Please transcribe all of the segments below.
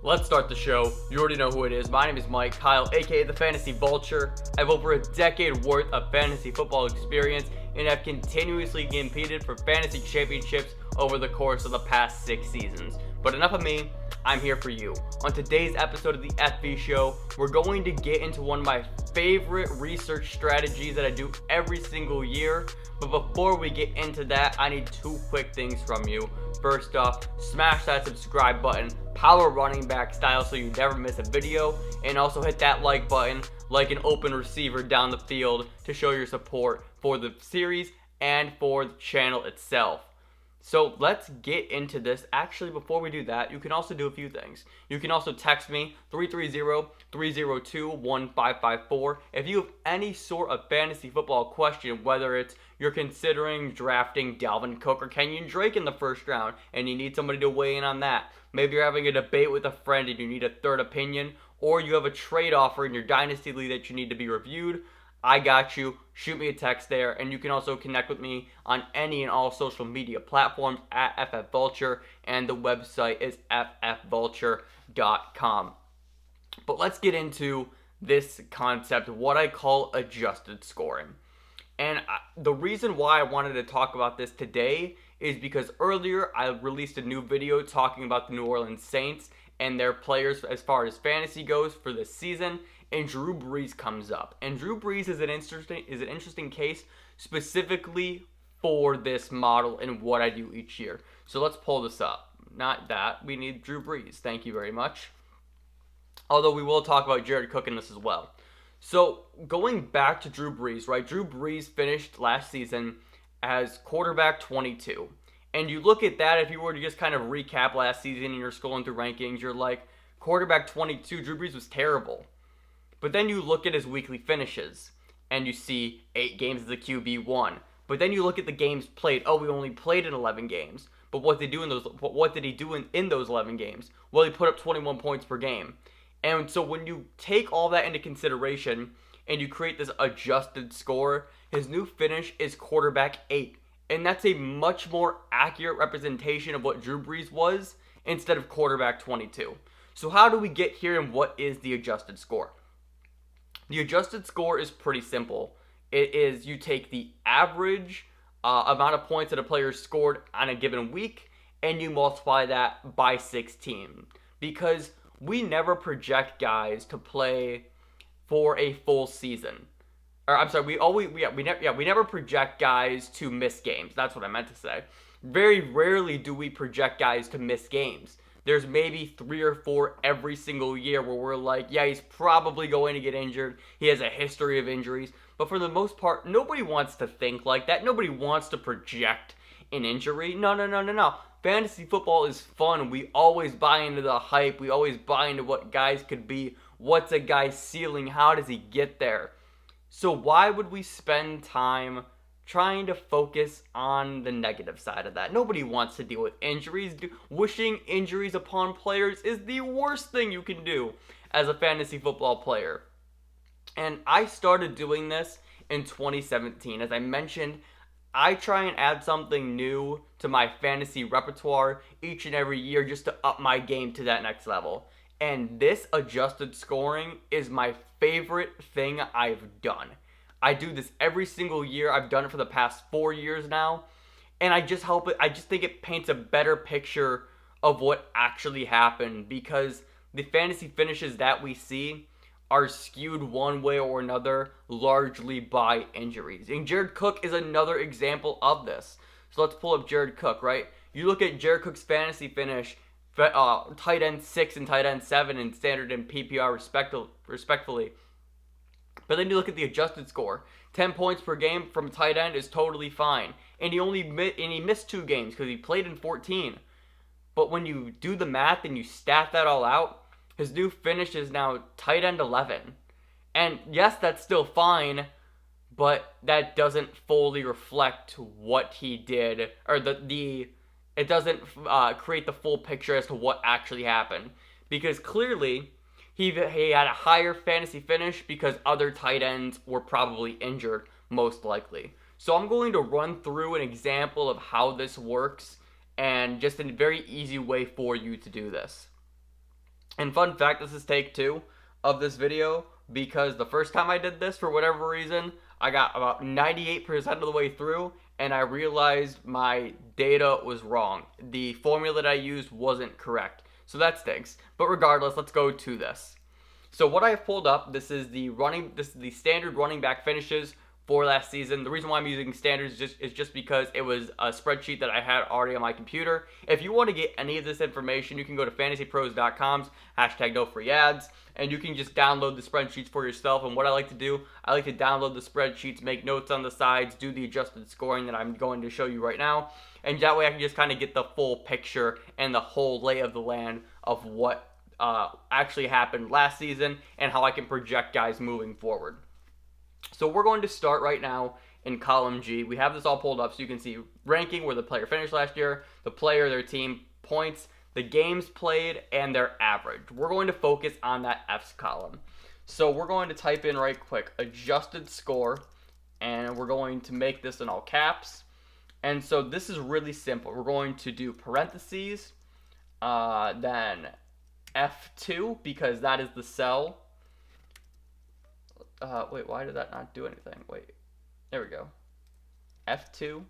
Let's start the show. You already know who it is. My name is Mike Kyle, aka the Fantasy Vulture. I have over a decade worth of fantasy football experience and have continuously competed for fantasy championships over the course of the past 6 seasons. But enough of me, I'm here for you. On today's episode of the FV Show, we're going to get into one of my favorite research strategies that I do every single year. But before we get into that, I need 2 quick things from you. First off, smash that subscribe button, power running back style so you never miss a video, and also hit that like button like an open receiver down the field to show your support for the series and for the channel itself. So let's get into this. Actually, before we do that, you can also do a few things. You can also text me 330-302-1554 if you have any sort of fantasy football question, whether it's you're considering drafting Dalvin Cook or Kenyon Drake in the first round and you need somebody to weigh in on that. Maybe you're having a debate with a friend and you need a third opinion, or you have a trade offer in your dynasty league that you need to be reviewed. I got you. Shoot me a text there, and you can also connect with me on any and all social media platforms at FFVulture, and the website is ffvulture.com. But let's get into this concept, what I call adjusted scoring. And the reason why I wanted to talk about this today is because earlier I released a new video talking about the New Orleans Saints and their players as far as fantasy goes for this season, and Drew Brees comes up. And Drew Brees is an interesting case specifically for this model and what I do each year. So let's pull this up. Not that. We need Drew Brees. Thank you very much. Although we will talk about Jared Cook in this as well. So going back to Drew Brees, right? Drew Brees finished last season as quarterback 22. And you look at that, if you were to just kind of recap last season and you're scrolling through rankings, you're like, quarterback 22, Drew Brees was terrible. But then you look at his weekly finishes, and you see 8 games as a QB1. But then you look at the games played. Oh, we only played in 11 games. But what did he do in those 11 games? Well, he put up 21 points per game. And so when you take all that into consideration, and you create this adjusted score, his new finish is quarterback 8. And that's a much more accurate representation of what Drew Brees was instead of quarterback 22. So how do we get here, and what is the adjusted score? The adjusted score is pretty simple. It is you take the average amount of points that a player scored on a given week, and you multiply that by 16. Because we never project guys to play for a full season. Or I'm sorry, we never project guys to miss games. That's what I meant to say. Very rarely do we project guys to miss games. There's maybe 3 or 4 every single year where we're like, yeah, he's probably going to get injured. He has a history of injuries. But for the most part, nobody wants to think like that. Nobody wants to project an injury. No. Fantasy football is fun. We always buy into the hype. We always buy into what guys could be. What's a guy's ceiling? How does he get there? So why would we spend time trying to focus on the negative side of that? Nobody wants to deal with injuries. Wishing injuries upon players is the worst thing you can do as a fantasy football player. And I started doing this in 2017. As I mentioned, I try and add something new to my fantasy repertoire each and every year just to up my game to that next level. And this adjusted scoring is my favorite thing I've done. I do this every single year. I've done it for the past 4 years now. And I just think it paints a better picture of what actually happened, because the fantasy finishes that we see are skewed one way or another largely by injuries. And Jared Cook is another example of this. So let's pull up Jared Cook, right? You look at Jared Cook's fantasy finish, tight end 6 and tight end 7 in standard and PPR respectively. But then you look at the adjusted score. 10 points per game from tight end is totally fine. And he missed 2 games because he played in 14. But when you do the math and you stat that all out, his new finish is now tight end 11. And yes, that's still fine, but that doesn't fully reflect what he did, or it doesn't create the full picture as to what actually happened. Because clearly, he had a higher fantasy finish because other tight ends were probably injured, most likely. So I'm going to run through an example of how this works, and just a very easy way for you to do this. And fun fact, this is take 2 of this video because the first time I did this, for whatever reason, I got about 98% of the way through and I realized my data was wrong. The formula that I used wasn't correct. So that stinks. But regardless, let's go to this. So what I have pulled up, this is the standard running back finishes for last season. The reason why I'm using standards is just because it was a spreadsheet that I had already on my computer. If you want to get any of this information, you can go to fantasypros.com's hashtag no free ads, and you can just download the spreadsheets for yourself. And what I like to do, I like to download the spreadsheets, make notes on the sides, do the adjusted scoring that I'm going to show you right now. And that way I can just kind of get the full picture and the whole lay of the land of what actually happened last season and how I can project guys moving forward. So we're going to start right now in column G. We have this all pulled up so you can see ranking, where the player finished last year, the player, their team, points, the games played, and their average. We're going to focus on that F's column. So we're going to type in right quick adjusted score, and we're going to make this in all caps. And so this is really simple. We're going to do parentheses, then F2, because that is the cell. Wait, why did that not do anything? Wait, there we go. F2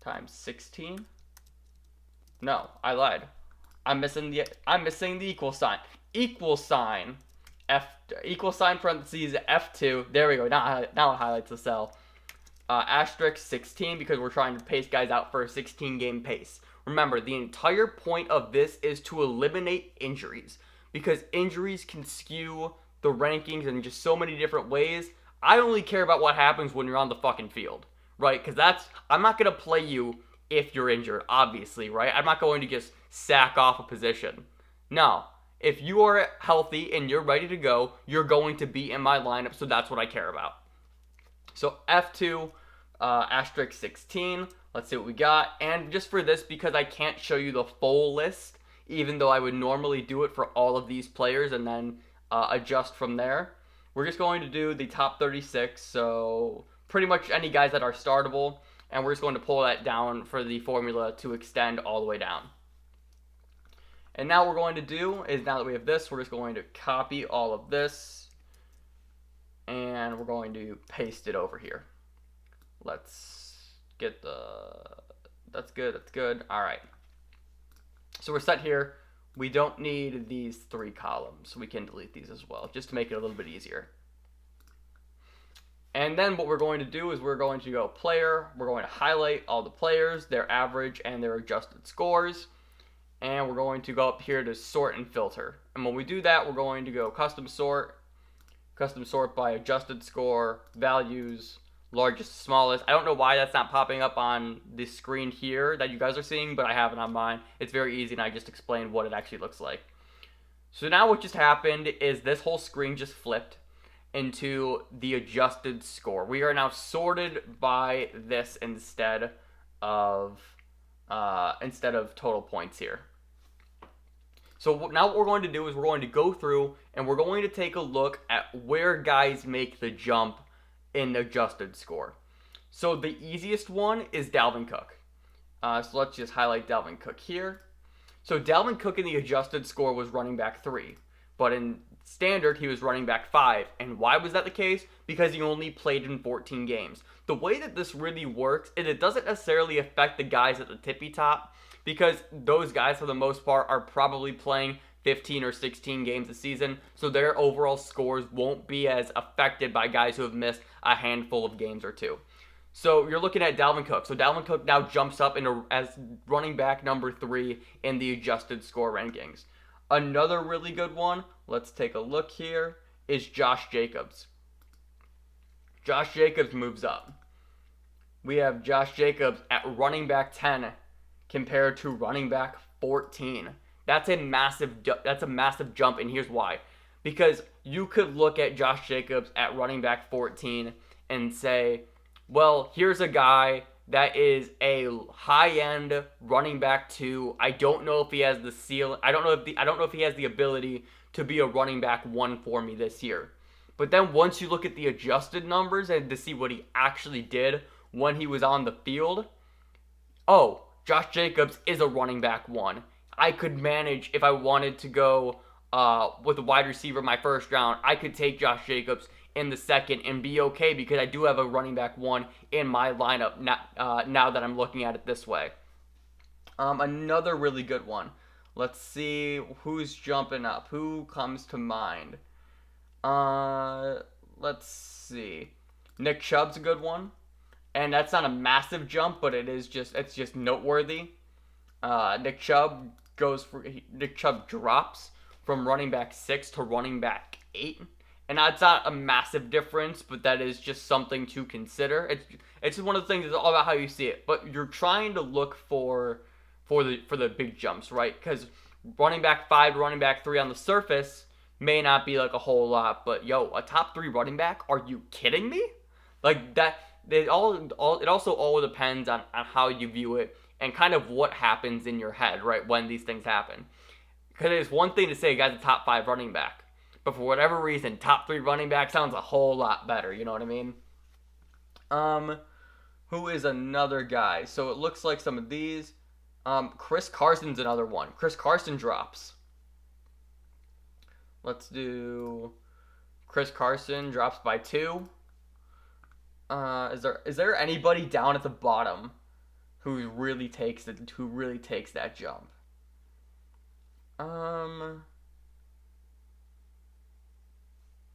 times 16. No, I lied. I'm missing the equal sign. Equal sign parentheses F2. There we go. Now it highlights the cell. Asterisk 16, because we're trying to pace guys out for a 16-game pace. Remember, the entire point of this is to eliminate injuries, because injuries can skew the rankings in just so many different ways. I only care about what happens when you're on the fucking field, right? Because I'm not going to play you if you're injured, obviously, right? I'm not going to just sack off a position. No. If you are healthy and you're ready to go, you're going to be in my lineup, so that's what I care about. So F2, asterisk 16. Let's see what we got. And just for this, because I can't show you the full list, even though I would normally do it for all of these players and then adjust from there, we're just going to do the top 36. So pretty much any guys that are startable. And we're just going to pull that down for the formula to extend all the way down. And now what we're going to do is, now that we have this, we're just going to copy all of this. And we're going to paste it over here. Let's get that's good. All right. So we're set here. We don't need these 3 columns. We can delete these as well, just to make it a little bit easier. And then what we're going to do is we're going to go player. We're going to highlight all the players, their average, and their adjusted scores. And we're going to go up here to sort and filter. And when we do that, we're going to go custom sort by adjusted score, values, largest to smallest. I don't know why that's not popping up on the screen here that you guys are seeing, but I have it on mine. It's very easy, and I just explained what it actually looks like. So now what just happened is this whole screen just flipped into the adjusted score. We are now sorted by this instead of total points here. So now what we're going to do is we're going to go through and we're going to take a look at where guys make the jump in adjusted score. So the easiest one is Dalvin Cook. So let's just highlight Dalvin Cook here. So Dalvin Cook in the adjusted score was running back 3, but in standard he was running back 5. And why was that the case? Because he only played in 14 games. The way that this really works is it doesn't necessarily affect the guys at the tippy top, because those guys for the most part are probably playing 15 or 16 games a season, so their overall scores won't be as affected by guys who have missed a handful of games or 2. So you're looking at Dalvin Cook. So Dalvin Cook now jumps up as running back number 3 in the adjusted score rankings. Another really good one, let's take a look here, is Josh Jacobs. Josh Jacobs moves up. We have Josh Jacobs at running back 10 compared to running back 14. That's a massive jump, and here's why. Because you could look at Josh Jacobs at running back 14 and say, well, here's a guy that is a high-end running back 2. I don't know if he has the ceiling. I don't know if he has the ability to be a running back 1 for me this year. But then once you look at the adjusted numbers and to see what he actually did when he was on the field, oh, Josh Jacobs is a running back 1. I could manage if I wanted to go with a wide receiver in my first round, I could take Josh Jacobs in the second and be okay because I do have a running back one in my lineup now that I'm looking at it this way. Another really good one. Let's see who's jumping up. Who comes to mind? Uh, let's see. Nick Chubb's a good one, and that's not a massive jump, but it's just noteworthy. Nick Chubb drops from running back 6 to running back 8, and that's not a massive difference, but that is just something to consider. It's just one of the things. It's all about how you see it, but you're trying to look for the big jumps, right? Because running back 5 to running back 3 on the surface may not be like a whole lot, but yo, a top 3 running back? Are you kidding me? Like that. It also all depends on how you view it and kind of what happens in your head, right, when these things happen. Because it's one thing to say a guy's a top 5 running back, but for whatever reason, top 3 running back sounds a whole lot better. You know what I mean? Who is another guy? So it looks like some of these. Chris Carson's another one. Chris Carson drops. Let's do Chris Carson drops by 2. Is there anybody down at the bottom who really takes that jump?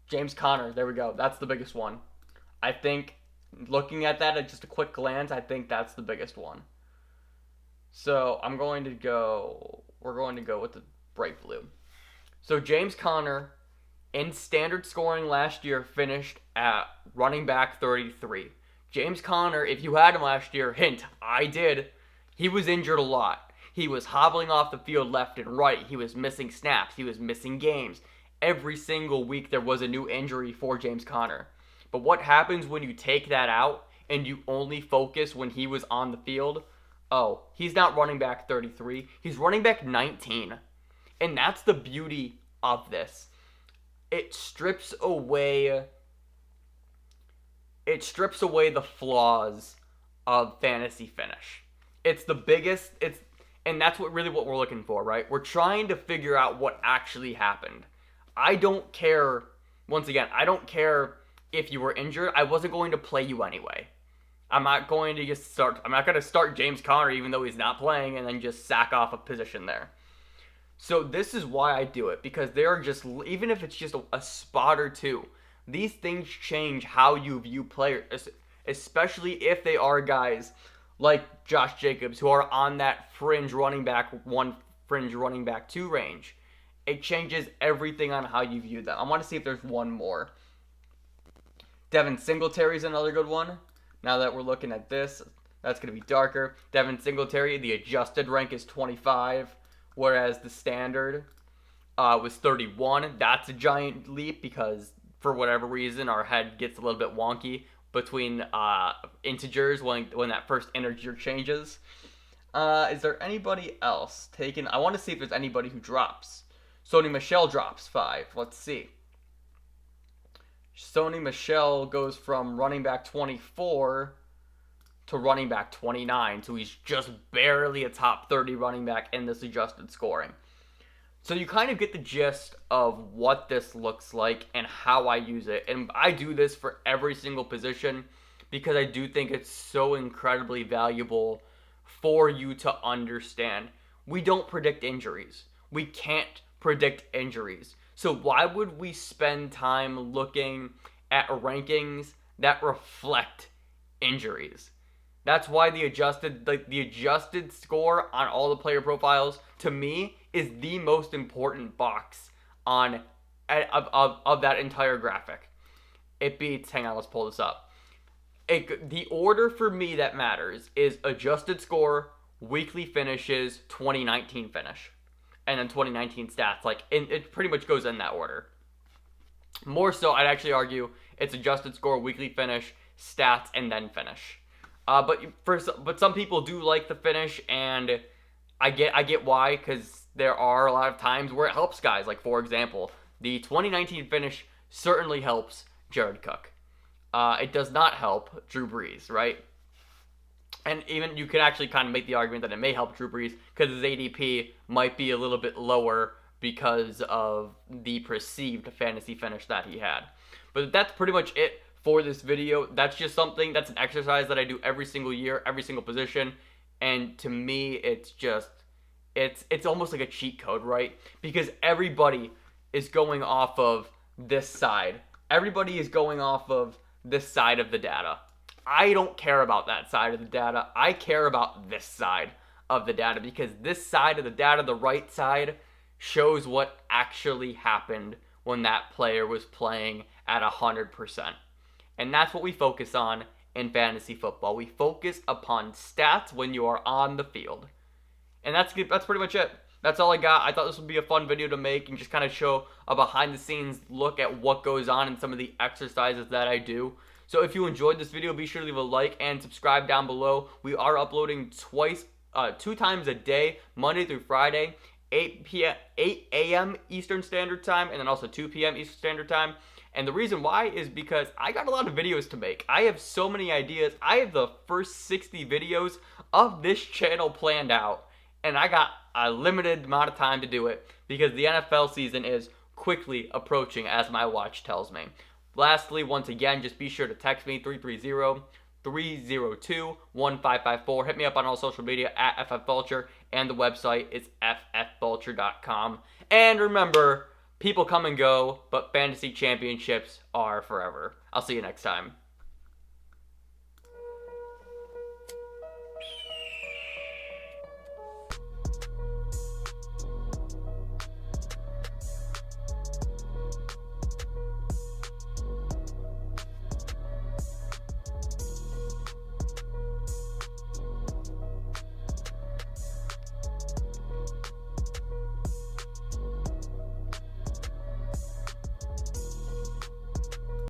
James Conner. There we go. That's the biggest one. I think looking at that at just a quick glance, I think that's the biggest one. So we're going to go with the bright blue. So James Conner, in standard scoring last year, finished at running back 33. James Conner, if you had him last year, hint, I did, he was injured a lot. He was hobbling off the field left and right. He was missing snaps. He was missing games. Every single week there was a new injury for James Conner. But what happens when you take that out and you only focus when he was on the field? Oh, he's not running back 33. He's running back 19. And that's the beauty of this. It strips away the flaws of fantasy finish. It's the biggest, and that's what we're looking for, right? We're trying to figure out what actually happened. I don't care, once again, I don't care if you were injured. I wasn't going to play you anyway. I'm not going to start James Conner even though he's not playing and then just sack off a position there. So this is why I do it, because there are just, even if it's just a spot or two, these things change how you view players, especially if they are guys like Josh Jacobs who are on that fringe running back 1, fringe running back 2 range. It changes everything on how you view them. I want to see if there's one more. Devin Singletary's another good one. Now that we're looking at this, that's going to be darker. Devin Singletary, the adjusted rank is 25, whereas the standard was 31. That's a giant leap because, for whatever reason, our head gets a little bit wonky between integers when that first integer changes. Is there anybody else taken? I want to see if there's anybody who drops. Sony Michel drops 5. Let's see. Sony Michel goes from running back 24 to running back 29, so he's just barely a top 30 running back in this adjusted scoring. So you kind of get the gist of what this looks like and how I use it. And I do this for every single position because I do think it's so incredibly valuable for you to understand. We don't predict injuries. We can't predict injuries. So why would we spend time looking at rankings that reflect injuries? That's why the adjusted score on all the player profiles, to me, is the most important box of that entire graphic. It beats, hang on, let's pull this up. The order for me that matters is adjusted score, weekly finishes, 2019 finish, and then 2019 stats. Like, it pretty much goes in that order. More so, I'd actually argue it's adjusted score, weekly finish, stats, and then finish. But some people do like the finish, and I get why, because there are a lot of times where it helps guys. Like, for example, the 2019 finish certainly helps Jared Cook. It does not help Drew Brees, right? And even you can actually kind of make the argument that it may help Drew Brees because his ADP might be a little bit lower because of the perceived fantasy finish that he had. But that's pretty much it for this video. That's just something, that's an exercise that I do every single year, every single position. And to me, it's almost like a cheat code, right? Because everybody is going off of this side. Everybody is going off of this side of the data. I don't care about that side of the data. I care about this side of the data, because this side of the data, the right side, shows what actually happened when that player was playing at 100%. And that's what we focus on in fantasy football. We focus upon stats when you are on the field. And that's pretty much it. That's all I got. I thought this would be a fun video to make and just kind of show a behind the scenes look at what goes on in some of the exercises that I do. So if you enjoyed this video, be sure to leave a like and subscribe down below. We are uploading two times a day, Monday through Friday, 8 a.m. Eastern Standard Time, and then also 2 p.m. Eastern Standard Time. And the reason why is because I got a lot of videos to make. I have so many ideas. I have the first 60 videos of this channel planned out, and I got a limited amount of time to do it because the NFL season is quickly approaching, as my watch tells me. Lastly, once again, just be sure to text me 330-302-1554. Hit me up on all social media at FFVulture, and the website is ffvulture.com. And remember, people come and go, but fantasy championships are forever. I'll see you next time.